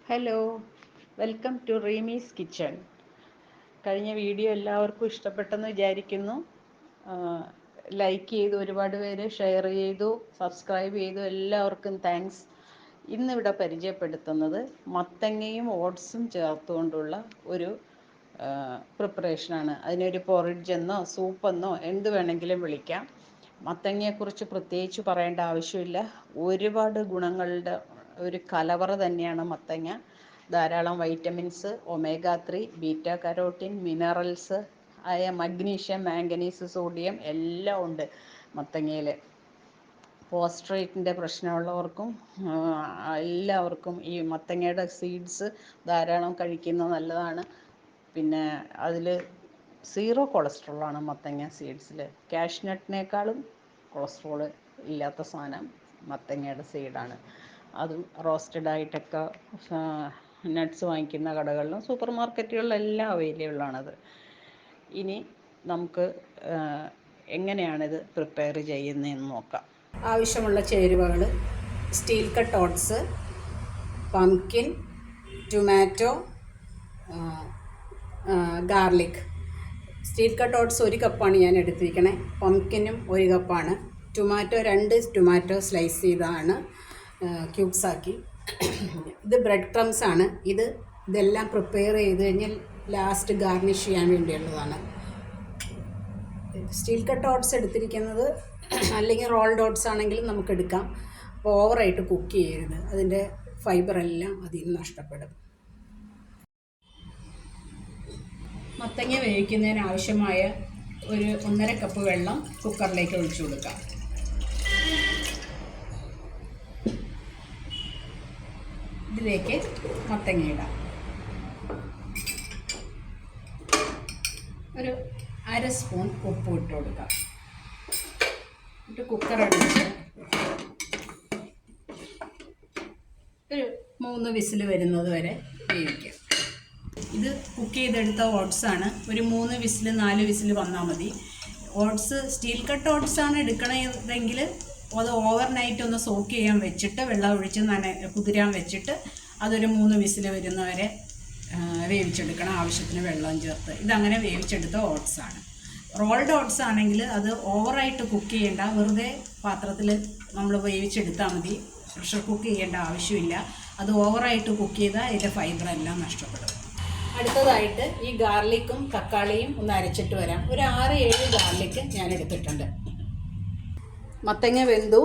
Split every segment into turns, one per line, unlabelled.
Hello, welcome to റീമീസ് kitchen. കഴിഞ്ഞ video എല്ലാവർക്കും ഇഷ്ടപ്പെട്ടെന്ന് വിചാരിക്കുന്നു. ലൈക്ക് ചെയ്തു, ഒരുപാട് പേര് ഷെയർ ചെയ്തു, സബ്സ്ക്രൈബ് ചെയ്തു, എല്ലാവർക്കും താങ്ക്സ്. ഇന്നിവിടെ പരിചയപ്പെടുത്തുന്നത് മത്തങ്ങയും ഓട്സും ചേർത്തുകൊണ്ടുള്ള ഒരു പ്രിപ്പറേഷനാണ്. അതിനൊരു പൊറിഡ്ജ് എന്നോ സൂപ്പെന്നോ എന്ത് വേണമെങ്കിലും വിളിക്കാം. മത്തങ്ങയെക്കുറിച്ച് പ്രത്യേകിച്ച് പറയേണ്ട ആവശ്യമില്ല. ഒരുപാട് ഗുണങ്ങളുടെ ഒരു കലവറ തന്നെയാണ് മത്തങ്ങ. ധാരാളം vitamins, omega 3, beta carotene, minerals ആയ മഗ്നീഷ്യം, മാംഗനീസ്, സോഡിയം എല്ലാം ഉണ്ട് മത്തങ്ങയിൽ. പോസ്ട്രേറ്റിൻ്റെ പ്രശ്നമുള്ളവർക്കും എല്ലാവർക്കും ഈ മത്തങ്ങയുടെ സീഡ്സ് ധാരാളം കഴിക്കുന്നത് നല്ലതാണ്. പിന്നെ അതിൽ 0 കൊളസ്ട്രോളാണ് മത്തങ്ങ സീഡ്സിൽ. കാഷ്നട്ടിനേക്കാളും കൊളസ്ട്രോൾ ഇല്ലാത്ത സാധനം മത്തങ്ങയുടെ സീഡാണ്. അതും റോസ്റ്റഡ് ആയിട്ടൊക്കെ നട്ട്സ് വാങ്ങിക്കുന്ന കടകളിലും സൂപ്പർ മാർക്കറ്റുകളിലും എല്ലാം അവൈലബിൾ ആണത്. ഇനി നമുക്ക് എങ്ങനെയാണിത് പ്രിപ്പയർ ചെയ്യുന്നതെന്ന് നോക്കാം.
ആവശ്യമുള്ള ചേരുവകൾ: steel cut oats, pumpkin, tomato, garlic. Steel cut oats 1 കപ്പാണ് ഞാൻ എടുത്തിരിക്കണേ. പംകിനും 1 കപ്പാണ്. ടൊമാറ്റോ 2 ടൊമാറ്റോ സ്ലൈസ് ചെയ്താണ് ക്യൂബ്സാക്കി. ഇത് ബ്രെഡ് ക്രംസ് ആണ്. ഇതെല്ലാം പ്രിപ്പയർ ചെയ്ത് കഴിഞ്ഞാൽ ലാസ്റ്റ് ഗാർണിഷ് ചെയ്യാൻ വേണ്ടിയുള്ളതാണ്. സ്റ്റീൽ കട്ട് ഓട്സ് എടുത്തിരിക്കുന്നത്, അല്ലെങ്കിൽ റോൾഡ് ഓട്സ് ആണെങ്കിലും നമുക്ക് എടുക്കാം. അപ്പോൾ ഓവറായിട്ട് കുക്ക് ചെയ്യരുത്, അതിൻ്റെ ഫൈബറെല്ലാം അതിൽ നിന്ന് നഷ്ടപ്പെടും. മത്തങ്ങ വേവിക്കുന്നതിന് ആവശ്യമായ ഒരു 1.5 കപ്പ് വെള്ളം കുക്കറിലേക്ക് ഒഴിച്ചു കൊടുക്കാം. ഇതിലേക്ക് മത്തങ്ങ ഇടാം. ഒരു 1/2 സ്പൂൺ ഉപ്പ് ഇട്ട് കൊടുക്കാം. എന്നിട്ട് കുക്കർ അടിച്ച് ഒരു 3 വിസിൽ വരുന്നത് വരെ വേവിക്കാം. ഇത് കുക്ക് ചെയ്തെടുത്ത ഓട്സാണ്. ഒരു 3 വിസിൽ 4 വിസിൽ വന്നാൽ മതി. ഓട്സ് സ്റ്റീൽ കട്ട് ഓട്സാണ് എടുക്കണമെങ്കിൽ അത് ഓവർനൈറ്റ് ഒന്ന് സോക്ക് ചെയ്യാൻ വെച്ചിട്ട് വെള്ളം ഒഴിച്ച് കുതിരാൻ വെച്ചിട്ട് അതൊരു 3 വിസിൽ വരുന്നവരെ വേവിച്ചെടുക്കണം, ആവശ്യത്തിന് വെള്ളം ചേർത്ത്. ഇതങ്ങനെ വേവിച്ചെടുത്ത ഓട്സാണ്. റോൾഡ് ഓട്സ് ആണെങ്കിൽ അത് ഓവറായിട്ട് കുക്ക് ചെയ്യേണ്ട, വെറുതെ പാത്രത്തിൽ നമ്മൾ വേവിച്ചെടുത്താൽ മതി. പ്രഷർ കുക്ക് ചെയ്യേണ്ട ആവശ്യമില്ല. അത് ഓവറായിട്ട് കുക്ക് ചെയ്താൽ അതിൻ്റെ ഫൈബറെല്ലാം നഷ്ടപ്പെടും. അടുത്തതായിട്ട് ഈ ഗാർലിക്കും തക്കാളിയും ഒന്ന് അരച്ചിട്ട് വരാം. ഒരു 6-7 ഗാർലിക്ക് ഞാൻ എടുത്തിട്ടുണ്ട്. മത്തങ്ങ വെന്തു,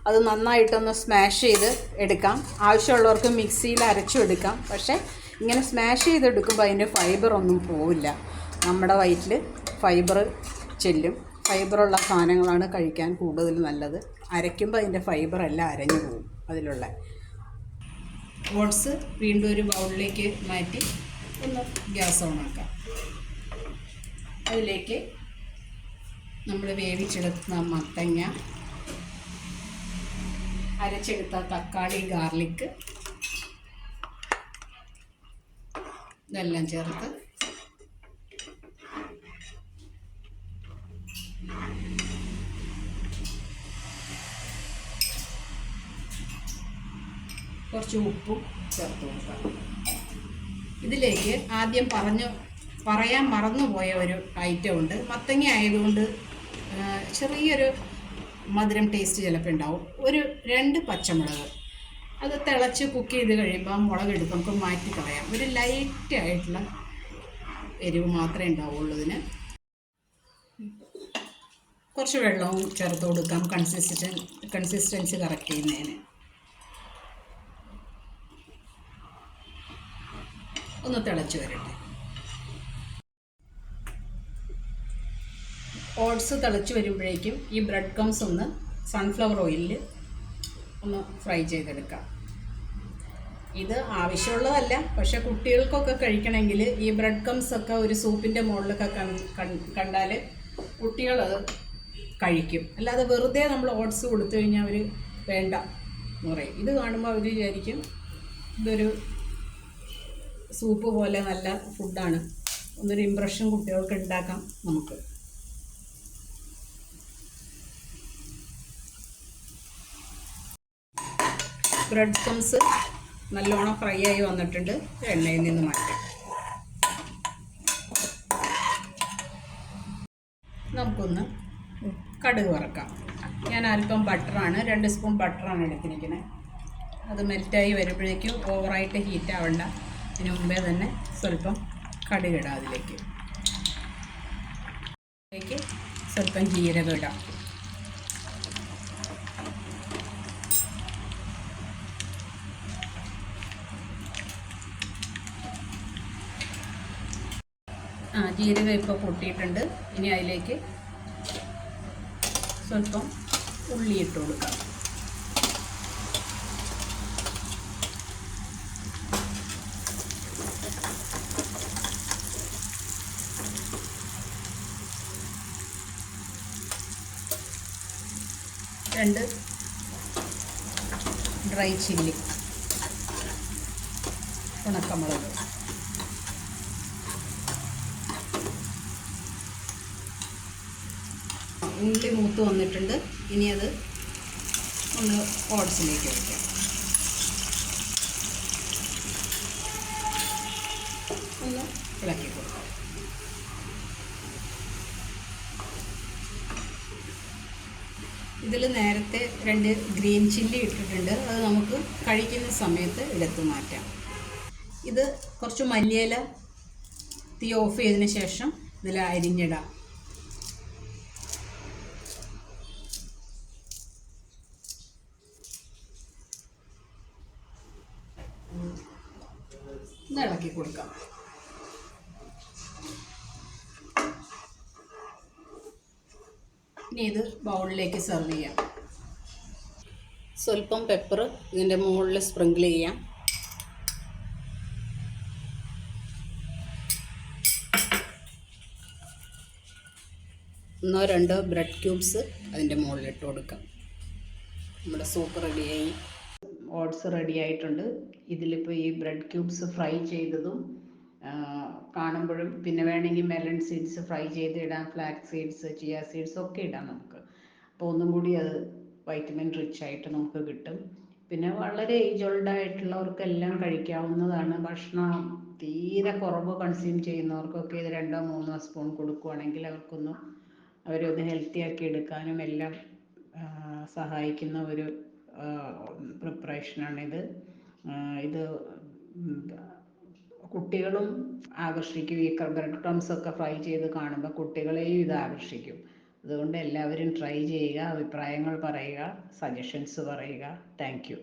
അത് നന്നായിട്ടൊന്ന് സ്മാഷ് ചെയ്ത് എടുക്കാം. ആവശ്യമുള്ളവർക്ക് മിക്സിയിൽ അരച്ചും എടുക്കാം. പക്ഷേ ഇങ്ങനെ സ്മാഷ് ചെയ്തെടുക്കുമ്പോൾ അതിൻ്റെ ഫൈബറൊന്നും പോവില്ല. നമ്മുടെ വയറ്റിൽ ഫൈബർ ചെല്ലും. ഫൈബറുള്ള സാധനങ്ങളാണ് കഴിക്കാൻ കൂടുതൽ നല്ലത്. അരയ്ക്കുമ്പോൾ അതിൻ്റെ ഫൈബറെല്ലാം അരഞ്ഞു പോകും. അതിലുള്ള ഓട്സ് വീണ്ടും ഒരു ബൗളിലേക്ക് മാറ്റി ഒന്ന് ഗ്യാസ് ഓണാക്കാം. അതിലേക്ക് നമ്മൾ വേവിച്ചെടുത്ത മത്തങ്ങ, അരച്ചെടുത്ത തക്കാളി, ഗാർലിക്ക് ഇതെല്ലാം ചേർത്ത് കുറച്ച് ഉപ്പും ചേർത്ത് കൊടുക്കാം. ഇതിലേക്ക് ആദ്യം പറയാൻ മറന്നുപോയ ഒരു ഐറ്റം ഉണ്ട്. മത്തങ്ങ ആയതുകൊണ്ട് ചെറിയൊരു മധുരം ടേസ്റ്റ് ചിലപ്പോൾ ഉണ്ടാവും. ഒരു 2 പച്ചമുളക്, അത് തിളച്ച് കുക്ക് ചെയ്ത് കഴിയുമ്പോൾ ആ മുളകെടുത്ത് നമുക്ക് മാറ്റി കളയാം. ഒരു ലൈറ്റായിട്ടുള്ള എരിവ് മാത്രമേ ഉണ്ടാവുള്ളൂ ഇതിന്. കുറച്ച് വെള്ളവും ചേർത്ത് കൊടുക്കാം കൺസിസ്റ്റൻസി കറക്റ്റ് ചെയ്യുന്നതിന്. ഒന്ന് തിളച്ച് വരട്ടെ. ഓട്സ് തിളച്ച് വരുമ്പോഴേക്കും ഈ ബ്രെഡ് ക്രംസ് ഒന്ന് സൺഫ്ലവർ ഓയിലിൽ ഒന്ന് ഫ്രൈ ചെയ്തെടുക്കാം. ഇത് ആവശ്യമുള്ളതല്ല, പക്ഷേ കുട്ടികൾക്കൊക്കെ കഴിക്കണമെങ്കിൽ ഈ ബ്രെഡ് ക്രംസ് ഒക്കെ ഒരു സൂപ്പിൻ്റെ മുകളിലൊക്കെ കണ്ടാൽ കുട്ടികളത് കഴിക്കും. അല്ലാതെ വെറുതെ നമ്മൾ ഓട്സ് കൊടുത്തു കഴിഞ്ഞാൽ അവർ വേണ്ട എന്ന് പറയും. ഇത് കാണുമ്പോൾ അവർ വിചാരിക്കും ഇതൊരു സൂപ്പ് പോലെ നല്ല ഫുഡാണ്. ഒന്നൊരു ഇമ്പ്രഷൻ കുട്ടികൾക്ക് ഉണ്ടാക്കാം നമുക്ക്. ബ്രെഡ് ക്രംസ് നല്ലോണം ഫ്രൈ ആയി വന്നിട്ടുണ്ട്. എണ്ണയിൽ നിന്ന് മാറ്റാം. നമുക്കൊന്ന് കടുക് വറക്കാം. ഞാൻ അല്പം ബട്ടറാണ്, 2 സ്പൂൺ ബട്ടറാണ് എടുത്തിരിക്കുന്നത്. അത് മെൽറ്റായി വരുമ്പോഴേക്കും ഓവറായിട്ട് ഹീറ്റ് ആവണ്ട. അതിന് മുമ്പേ തന്നെ സ്വല്പം കടുകിടാം. അതിലേക്ക് സ്വല്പം ജീരകം ഇടാം. ജീരകം ഇപ്പോൾ പൊട്ടിയിട്ടുണ്ട്. ഇനി അതിലേക്ക് സ്വല്പം ഉള്ളി ഇട്ട് കൊടുക്കാം. രണ്ട് ഡ്രൈ ചില്ലി, ഉണക്കമുളക്, ഉള്ളി മൂത്ത് വന്നിട്ടുണ്ട്. ഇനി അത് നമ്മൾ ഓട്സിലേക്ക് വയ്ക്കാം. ഒന്ന് ഇളക്കി കൊടുക്കാം. ഇതിൽ നേരത്തെ 2 ഗ്രീൻ ചില്ലി ഇട്ടിട്ടുണ്ട്. അത് നമുക്ക് കഴിക്കുന്ന സമയത്ത് എടുത്ത് മാറ്റാം. ഇത് കുറച്ച് മല്ലിയില തീ ഓഫ് ചെയ്തതിന് ശേഷം ഇതിൽ അരിഞ്ഞിടാം. ഒന്ന് ഇളക്കി കൊടുക്കാം. ഇനി ഇത് ബൗളിലേക്ക് സെർവ് ചെയ്യാം. സ്വല്പം പെപ്പർ ഇതിൻ്റെ മുകളിൽ സ്പ്രിങ്കിൾ ചെയ്യാം. ഒന്നോ രണ്ടോ ബ്രെഡ് ക്യൂബ്സ് അതിൻ്റെ മുകളിൽ ഇട്ട് കൊടുക്കാം. നമ്മുടെ സൂപ്പ് റെഡിയായി.
ഓട്സ് റെഡി ആയിട്ടുണ്ട്. ഇതിലിപ്പോൾ ഈ ബ്രെഡ് ക്യൂബ്സ് ഫ്രൈ ചെയ്തതും കാണുമ്പോഴും, പിന്നെ വേണമെങ്കിൽ മെലൺ സീഡ്സ് ഫ്രൈ ചെയ്ത് ഇടാം, ഫ്ലാക്സ് സീഡ്സ്, ചിയ സീഡ്സ് ഒക്കെ ഇടാം നമുക്ക്. അപ്പോൾ ഒന്നും കൂടി അത് വൈറ്റമിൻ റിച്ച് ആയിട്ട് നമുക്ക് കിട്ടും. പിന്നെ വളരെ ഏജ് ഓൾഡ് ആയിട്ടുള്ളവർക്കെല്ലാം കഴിക്കാവുന്നതാണ്. ഭക്ഷണം തീരെ കുറവ് കൺസ്യൂം ചെയ്യുന്നവർക്കൊക്കെ ഇത് 2-3 സ്പൂൺ കൊടുക്കുകയാണെങ്കിൽ അവരൊന്ന് ഹെൽത്തി ആക്കി എടുക്കാനും എല്ലാം സഹായിക്കുന്ന ഒരു പ്രിപ്പറേഷനാണിത്. ഇത് കുട്ടികളും ആകർഷിക്കും. ഈ ബ്രെഡ് ക്രംസ് ഒക്കെ ഫ്രൈ ചെയ്ത് കാണുമ്പോൾ കുട്ടികളെയും ഇത് ആകർഷിക്കും. അതുകൊണ്ട് എല്ലാവരും ട്രൈ ചെയ്യുക, അഭിപ്രായങ്ങൾ പറയുക, സജഷൻസ് പറയുക. Thank you.